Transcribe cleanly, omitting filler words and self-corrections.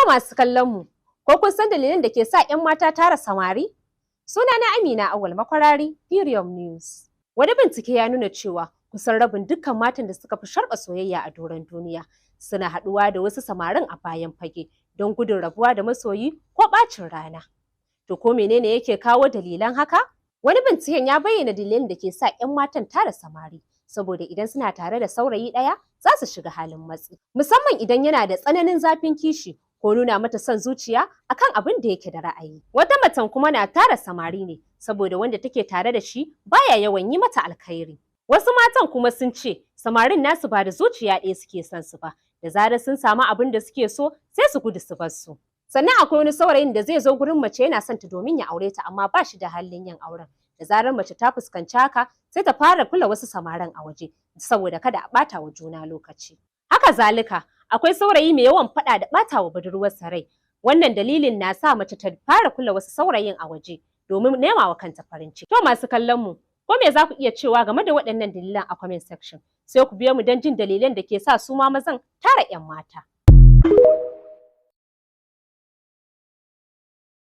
masu kallon mu, ko kun san dalilin da ke sa 'yan mata tara samari? Sunana Amina Awal Makwarari, Premium News. Wani bincike ya nuna cewa kusan rabin dukkan matan da suka fi sharɓa soyayya a doron duniya suna haɗuwa da wasu samarin a bayan fage don gudun rabuwa da masoyi ko ɓacin rana. To ko menene yake kawo dalilan haka? Wani binciken ya bayyana dalilan da ke sa 'yan matan tara samari, saboda idan suna tare da saurayi ɗaya za su shiga halin matsi, musamman idan yana da tsananin zafin kishi ko nuna mata son zuciya akan abin da yake da ra'ayi. Wata macen kuma na tara samari ne saboda wanda take tare da shi baya yawan yi mata alkhairi. Wasu matan kuma sun ce samarin nasu ba da zuciya ɗaya suke son su ba, da zarar sun samu abin da suke so sai su gudu su bar su. Sannan akwai wani saurayin da zai zo gurin mace yana son ta domin ya aure ta amma ba shi da halin yin auren. Da zarar mace ta fuskanci haka sai ta fara kula wasu samarin a waje saboda kada a ɓata wa juna lokaci. Haka zalika akwai saurayi mai yawan faɗa da ɓata wa budurwarsa rai. Wannan dalilin na sa mace ta fara kula wasu saurayin a waje domin nema wa kanta farin ciki. To masu kallon mu, ko me za ku iya cewa game da waɗannan dalilan a comment section? Sai ku biyo mu don jin dalilan da ke sa su ma mazan tara 'yan mata.